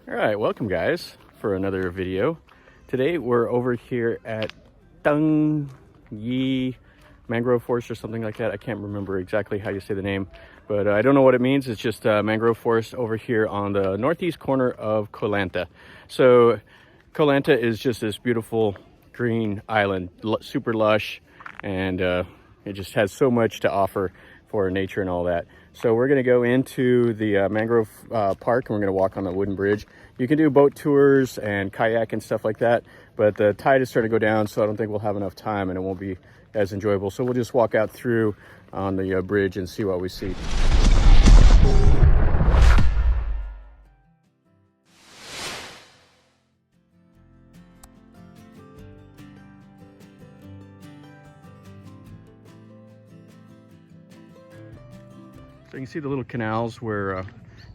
All right, welcome guys for another video. Today we're over here at Thung Yee Mangrove Forest or something like that. I can't remember exactly how you say the name, but I don't know what it means. It's just mangrove forest over here on the northeast corner of Koh Lanta. So Ko Lanta is just this beautiful green island, super lush, and it just has so much to offer for nature and all that. So we're going to go into the Mangrove Park, and we're going to walk on the wooden bridge. You can do boat tours and kayak and stuff like that, but the tide is starting to go down, so I don't think we'll have enough time and it won't be as enjoyable. So we'll just walk out through on the bridge and see what we see. So you can see the little canals where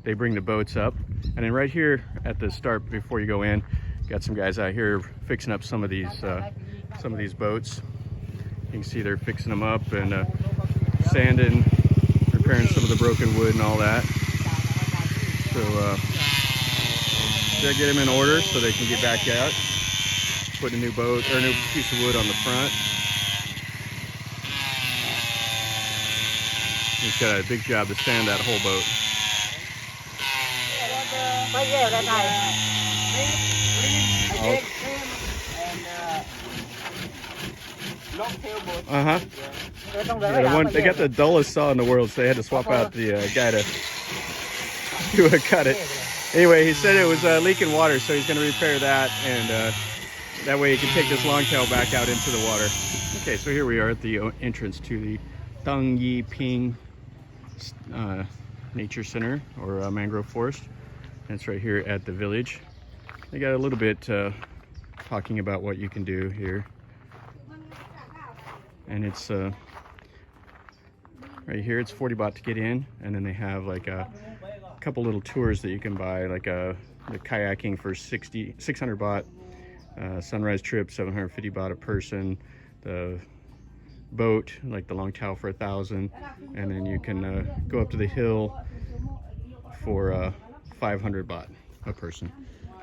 they bring the boats up. And then right here at the start, before you go in, got some guys out here fixing up some of these boats. You can see they're fixing them up and sanding, repairing some of the broken wood and all that. So they'll get them in order so they can get back out, put a new boat or a new piece of wood on the front. He's got a big job to sand that whole boat. Yeah, they got the dullest saw in the world, so they had to swap out the guy to cut it. Anyway, he said it was leaking water, so he's going to repair that, and that way he can take this longtail back out into the water. Okay, so here we are at the entrance to the Thung Yee Pheng Nature Center, or Mangrove Forest. And it's right here at the village. They got a little bit talking about what you can do here. And it's right here, it's 40 baht to get in, and then they have like a couple little tours that you can buy, like the kayaking for 600 baht, sunrise trip 750 baht a person, the boat like the Longtaw for 1,000, and then you can go up to the hill for 500 baht a person.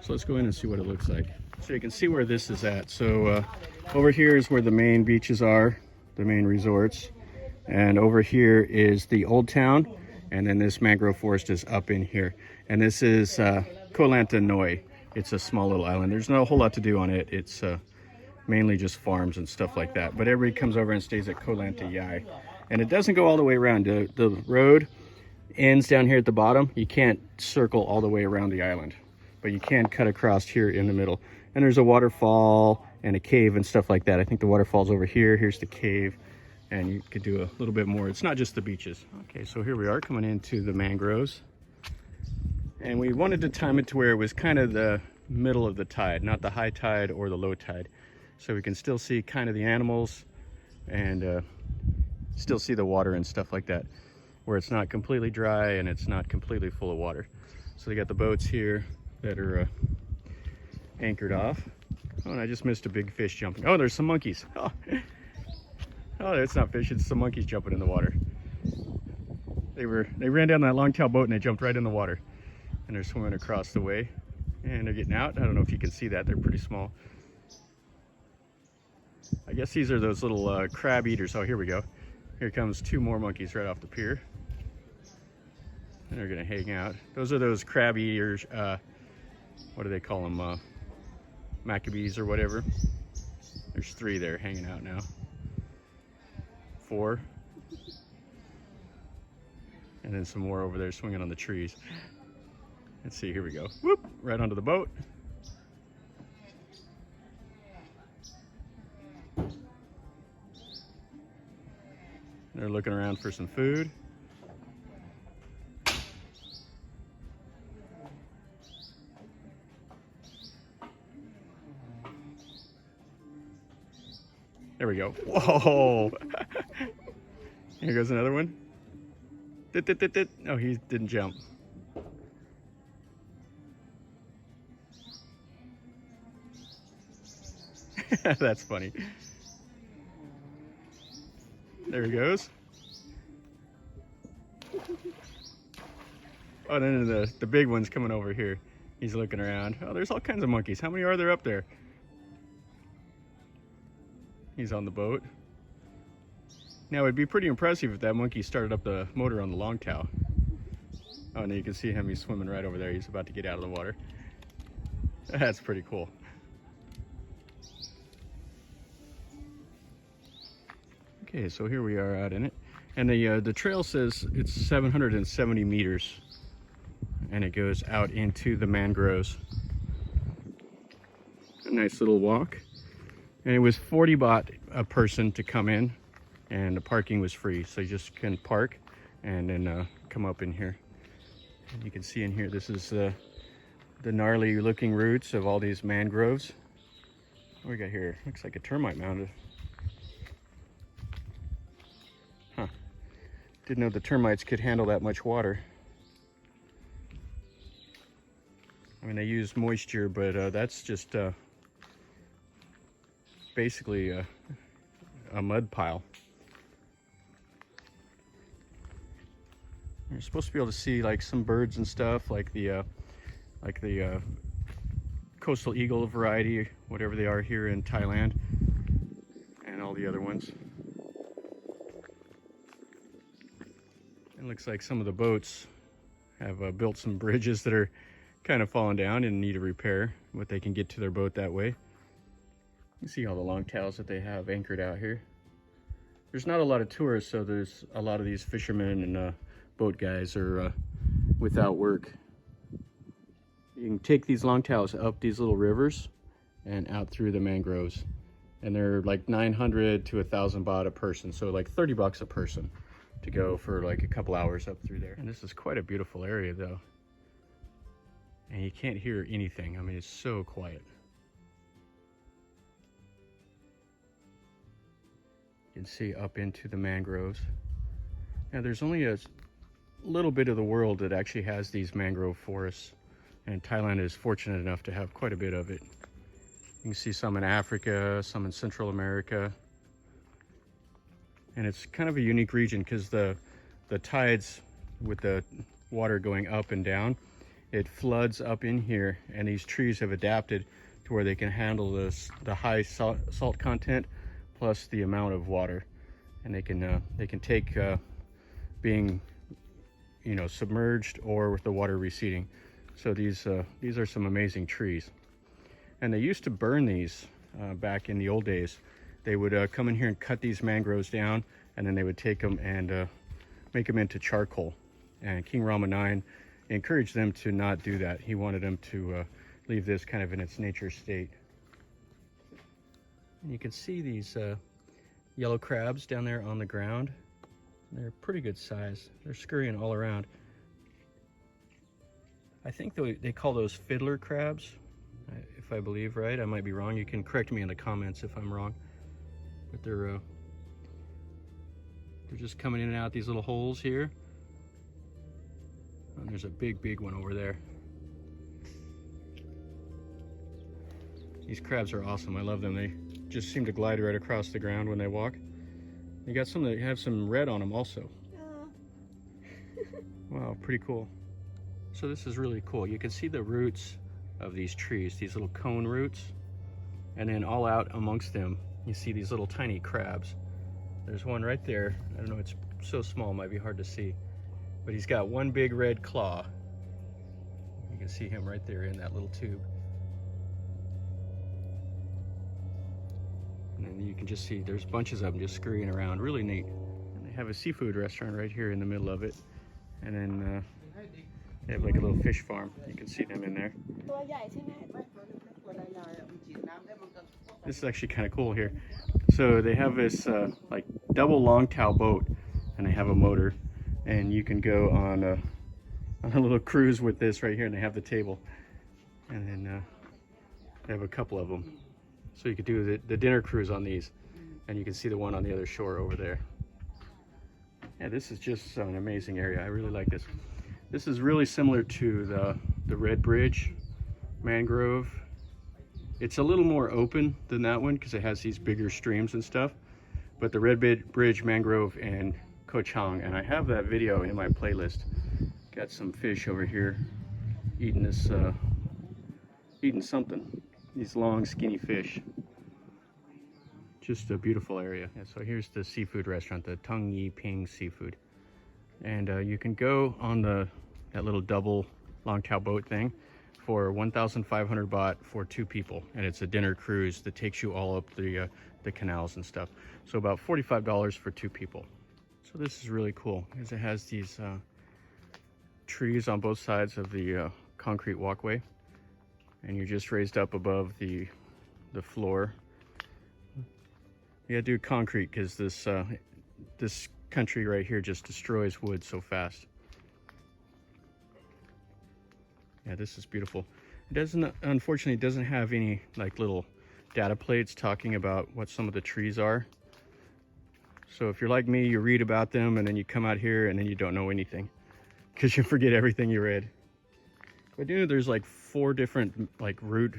So let's go in and see what it looks like. So you can see where this is at. So over here is where the main beaches are, the main resorts, and over here is the old town, and then this mangrove forest is up in here. And this is Ko Lanta Noi. It's a small little island. There's not a whole lot to do on it. It's mainly just farms and stuff like that, but everybody comes over and stays at Ko Lanta Yai. And it doesn't go all the way around. The road ends down here at the bottom. You can't circle all the way around the island, but you can cut across here in the middle. And there's a waterfall and a cave and stuff like that. I think the waterfall's over here. Here's the cave, and you could do a little bit more. It's not just the beaches. Okay, so here we are coming into the mangroves, and we wanted to time it to where it was kind of the middle of the tide, not the high tide or the low tide, so we can still see kind of the animals and still see the water and stuff like that, where it's not completely dry and it's not completely full of water. So they got the boats here that are anchored off. Oh, and I just missed a big fish jumping. Oh, there's some monkeys. Oh, it's not fish, it's some monkeys jumping in the water. They ran down that longtail boat and they jumped right in the water, and they're swimming across the way, and they're getting out. I don't know if you can see that, they're pretty small. I guess these are those little crab eaters. Oh, here we go. Here comes two more monkeys right off the pier, and they're gonna hang out. Those are those crab eaters. What do they call them? Maccabees or whatever. There's 3 there hanging out now. 4. And then some more over there swinging on the trees. Let's see, here we go. Whoop, right onto the boat. They're looking around for some food. There we go. Whoa! Here goes another one. Oh, he didn't jump. That's funny. There he goes. Oh, and then the big one's coming over here. He's looking around. Oh, there's all kinds of monkeys. How many are there up there? He's on the boat. Now, it'd be pretty impressive if that monkey started up the motor on the Longtaw. Oh, and you can see him. He's swimming right over there. He's about to get out of the water. That's pretty cool. Okay, so here we are out in it. And the trail says it's 770 meters. And it goes out into the mangroves. A nice little walk. And it was 40 baht a person to come in. And the parking was free. So you just can park and then come up in here. And you can see in here, this is the gnarly looking roots of all these mangroves. What we got here? Looks like a termite mound. Huh. Didn't know the termites could handle that much water. I mean, they use moisture, but that's just basically a mud pile. You're supposed to be able to see like some birds and stuff, like the coastal eagle variety, whatever they are here in Thailand, and all the other ones. It looks like some of the boats have built some bridges that are kind of fallen down and need a repair, but they can get to their boat that way. You see all the longtails that they have anchored out here. There's not a lot of tourists, so there's a lot of these fishermen and boat guys are without work. You can take these longtails up these little rivers and out through the mangroves, and they're like 900 to 1,000 baht a person, so like 30 bucks a person to go for like a couple hours up through there. And this is quite a beautiful area though. And you can't hear anything. I mean, it's so quiet. You can see up into the mangroves. Now, there's only a little bit of the world that actually has these mangrove forests. And Thailand is fortunate enough to have quite a bit of it. You can see some in Africa, some in Central America. And it's kind of a unique region because the tides with the water going up and down, it floods up in here, and these trees have adapted to where they can handle the high salt content plus the amount of water, and they can take being, you know, submerged or with the water receding. So these are some amazing trees, and they used to burn these back in the old days. They would come in here and cut these mangroves down, and then they would take them and make them into charcoal. And King Rama IX encouraged them to not do that. He wanted them to leave this kind of in its nature state. And you can see these yellow crabs down there on the ground. They're pretty good size. They're scurrying all around. I think they call those fiddler crabs, if I believe right. I might be wrong. You can correct me in the comments if I'm wrong. But they're just coming in and out these little holes here. And there's a big one over there. These crabs are awesome. I love them. They just seem to glide right across the ground when they walk. You got some that have some red on them also. Wow, pretty cool. So this is really cool. You can see the roots of these trees, these little cone roots, and then all out amongst them you see these little tiny crabs. There's one right there. I don't know, it's so small it might be hard to see, but he's got one big red claw. You can see him right there in that little tube. And then you can just see there's bunches of them just scurrying around. Really neat. And they have a seafood restaurant right here in the middle of it. And then they have like a little fish farm. You can see them in there. This is actually kind of cool here. So they have this like double Longtaw boat, and they have a motor, and you can go on a little cruise with this right here, and they have the table, and then they have a couple of them. So you could do the dinner cruise on these, and you can see the one on the other shore over there. Yeah, this is just an amazing area. I really like this. This is really similar to the Red Bridge mangrove. It's a little more open than that one because it has these bigger streams and stuff. But the Red Bridge mangrove and Koh Chang, and I have that video in my playlist. Got some fish over here eating this eating something. These long, skinny fish. Just a beautiful area. And so here's the seafood restaurant, the Thung Yee Pheng Seafood. And you can go on that little double Longtaw boat thing for 1,500 baht for 2 people. And it's a dinner cruise that takes you all up the canals and stuff. So about $45 for 2 people. So this is really cool because it has these trees on both sides of the concrete walkway. And you're just raised up above the floor. Yeah, do concrete because this country right here just destroys wood so fast. Yeah, this is beautiful. It doesn't, unfortunately, it doesn't have any like little data plates talking about what some of the trees are. So if you're like me, you read about them and then you come out here and then you don't know anything because you forget everything you read. But you know, there's like 4 different like root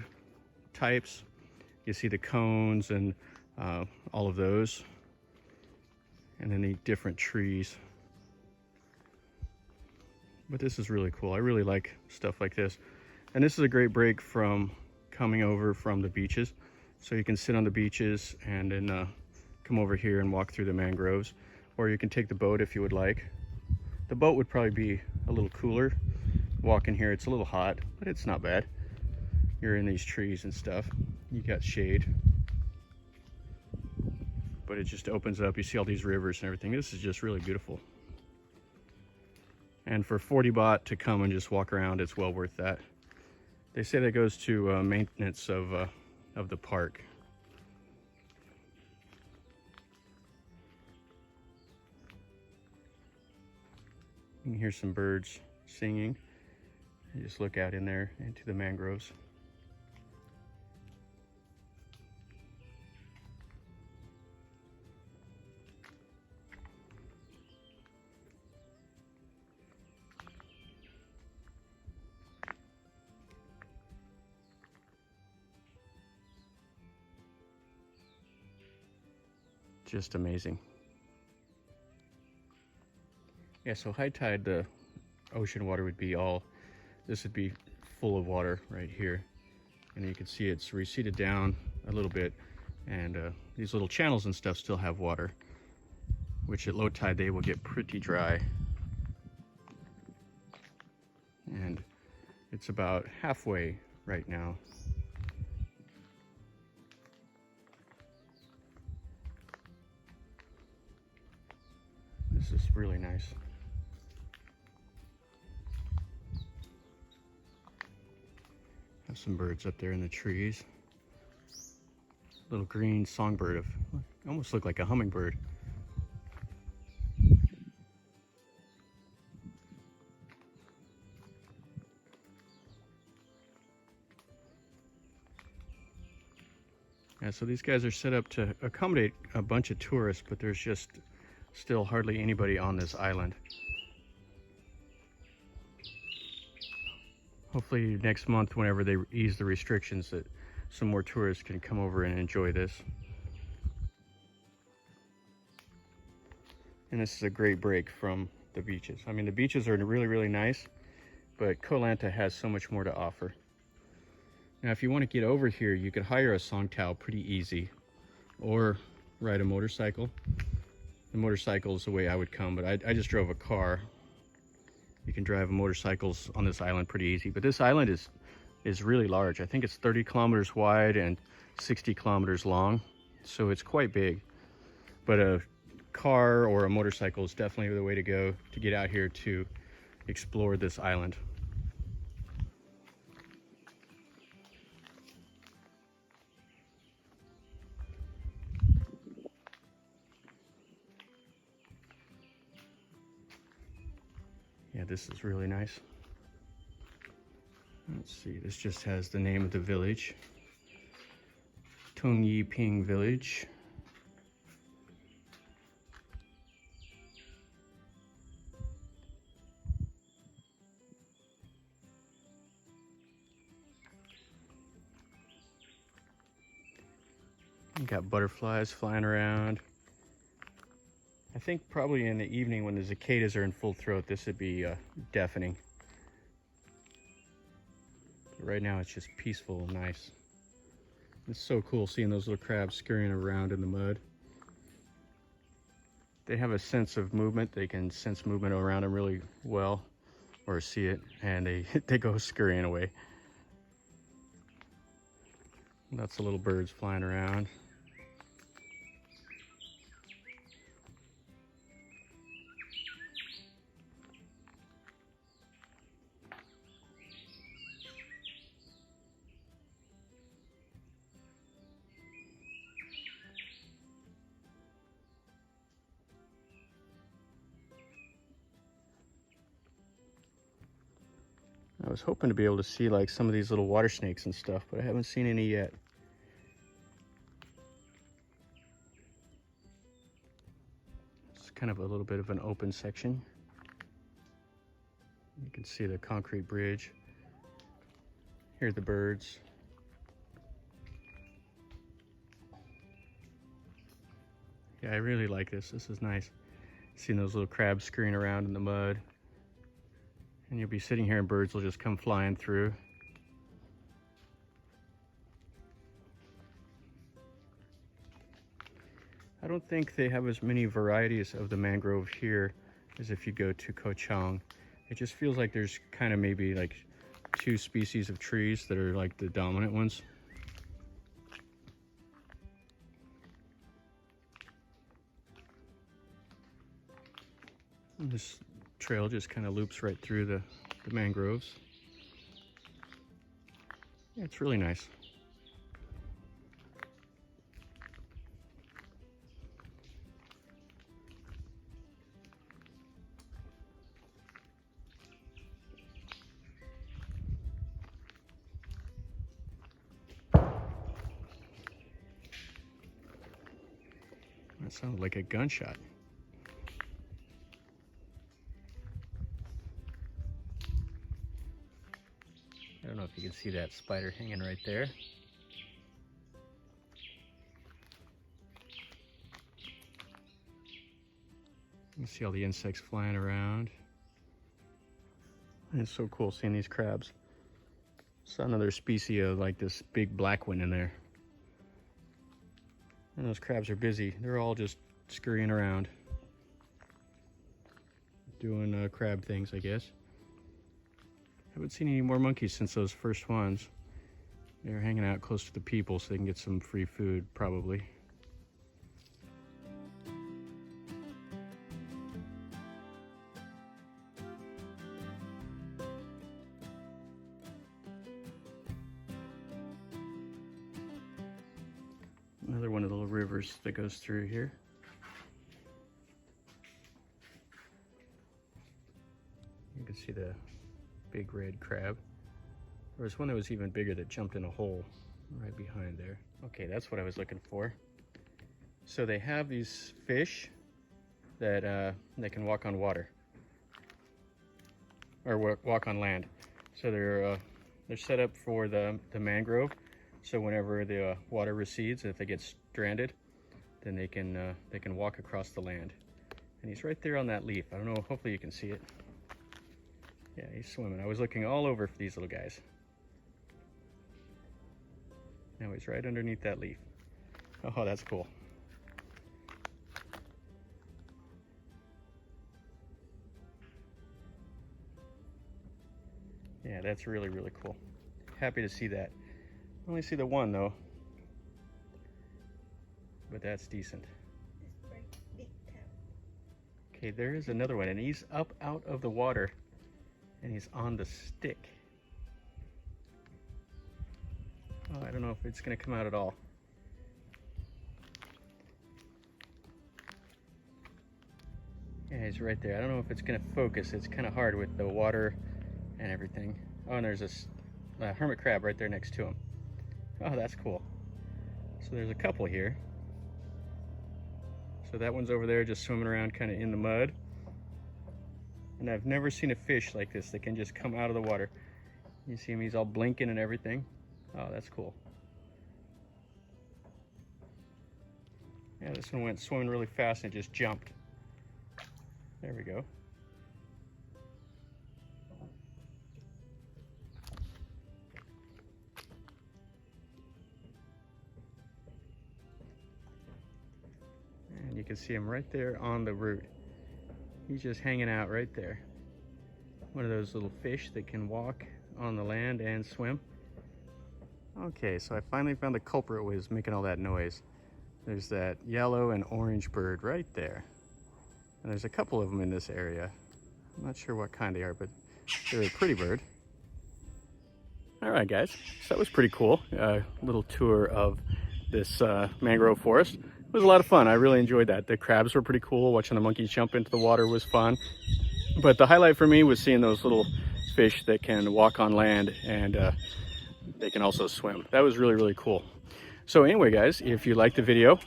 types. You see the cones and all of those, and then the different trees. But this is really cool. I really like stuff like this. And this is a great break from coming over from the beaches. So you can sit on the beaches and then come over here and walk through the mangroves. Or you can take the boat if you would like. The boat would probably be a little cooler. Walking here, it's a little hot, but it's not bad. You're in these trees and stuff. You got shade. But it just opens up. You see all these rivers and everything. This is just really beautiful. And for 40 baht to come and just walk around, it's well worth that. They say that goes to maintenance of the park. You can hear some birds singing. You just look out in there into the mangroves. Just amazing. Yeah, so high tide, the ocean water would be this would be full of water right here. And you can see it's receded down a little bit. And these little channels and stuff still have water, which at low tide they will get pretty dry. And it's about halfway right now. This is really nice. Have some birds up there in the trees. Little green songbird, almost look like a hummingbird. Yeah, so these guys are set up to accommodate a bunch of tourists, but there's just still hardly anybody on this island. Hopefully next month, whenever they ease the restrictions, that some more tourists can come over and enjoy this. And this is a great break from the beaches. I mean, the beaches are really, really nice, but Ko Lanta has so much more to offer. Now, if you want to get over here, you could hire a songtao pretty easy, or ride a motorcycle. The motorcycle is the way I would come, but I just drove a car. You can drive motorcycles on this island pretty easy, but this island is really large. I think it's 30 kilometers wide and 60 kilometers long, so it's quite big. But a car or a motorcycle is definitely the way to go to get out here to explore this island. Yeah, this is really nice. Let's see, this just has the name of the village. Thung Yee Pheng Village. You got butterflies flying around. I think probably in the evening when the cicadas are in full throat, this would be deafening. Right now it's just peaceful and nice. It's so cool seeing those little crabs scurrying around in the mud. They have a sense of movement. They can sense movement around them really well, or see it, and they go scurrying away. Lots of little birds flying around. I was hoping to be able to see like some of these little water snakes and stuff, but I haven't seen any yet. It's kind of a little bit of an open section. You can see the concrete bridge. Hear the birds. Yeah, I really like this. This is nice. Seeing those little crabs scurrying around in the mud. And you'll be sitting here and birds will just come flying through. I don't think they have as many varieties of the mangrove here as if you go to Koh Chang. It just feels like there's kind of maybe like 2 species of trees that are like the dominant ones. And this trail just kind of loops right through the mangroves. Yeah, it's really nice. That sounded like a gunshot. I don't know if you can see that spider hanging right there. You can see all the insects flying around. And it's so cool seeing these crabs. Saw another species of like this big black one in there. And those crabs are busy. They're all just scurrying around. Doing crab things, I guess. Haven't seen any more monkeys since those first ones. They're hanging out close to the people so they can get some free food, probably. Another one of the little rivers that goes through here. You can see the big red crab. There was one that was even bigger that jumped in a hole right behind there. Okay, that's what I was looking for. So they have these fish that they can walk on water, or walk on land. So they're set up for the mangrove. So whenever the water recedes, if they get stranded, then they can walk across the land. And he's right there on that leaf. I don't know. Hopefully you can see it. Yeah, he's swimming. I was looking all over for these little guys. Now he's right underneath that leaf. Oh, that's cool. Yeah, that's really, really cool. Happy to see that. I only see the one though, but that's decent. Okay, there is another one, and he's up out of the water, and he's on the stick. Oh, I don't know if it's gonna come out at all. Yeah, he's right there. I don't know if it's gonna focus. It's kind of hard with the water and everything. Oh, and there's this hermit crab right there next to him. Oh, that's cool. So there's a couple here. So that one's over there just swimming around kind of in the mud. And I've never seen a fish like this that can just come out of the water. You see him, he's all blinking and everything. Oh, that's cool. Yeah, this one went swimming really fast and it just jumped. There we go. can see him right there on the root. He's just hanging out right there. One of those little fish that can walk on the land and swim. Okay, so I finally found the culprit was making all that noise. There's that yellow and orange bird right there. And there's a couple of them in this area. I'm not sure what kind they are, but they're a pretty bird. All right, guys, so that was pretty cool. A little tour of this mangrove forest. It was a lot of fun. I really enjoyed that. The crabs were pretty cool. Watching the monkeys jump into the water was fun. But the highlight for me was seeing those little fish that can walk on land and they can also swim. That was really, really cool. So anyway, guys, if you liked the video,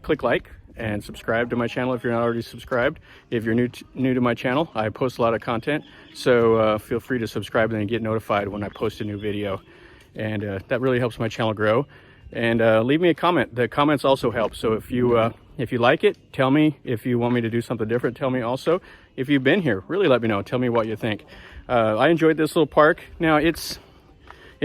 click like and subscribe to my channel if you're not already subscribed. If you're new to my channel, I post a lot of content, so feel free to subscribe and then get notified when I post a new video. And that really helps my channel grow. And leave me a comment. The comments also help. So if you like it, tell me. If you want me to do something different, tell me also. If you've been here, really let me know. Tell me what you think. I enjoyed this little park. Now it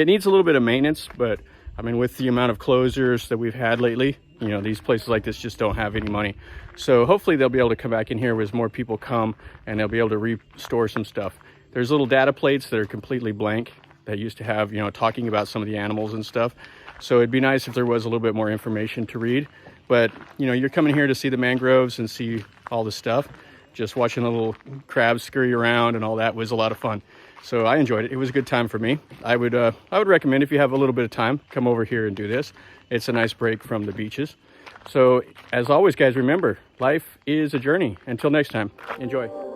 needs a little bit of maintenance, but I mean, with the amount of closures that we've had lately, you know, these places like this just don't have any money. So hopefully they'll be able to come back in here as more people come, and they'll be able to restore some stuff. There's little data plates that are completely blank that used to have, you know, talking about some of the animals and stuff. So it'd be nice if there was a little bit more information to read. But, you know, you're coming here to see the mangroves and see all the stuff. Just watching the little crabs scurry around and all that was a lot of fun. So I enjoyed it. It was a good time for me. I would recommend, if you have a little bit of time, come over here and do this. It's a nice break from the beaches. So as always, guys, remember, life is a journey. Until next time, enjoy.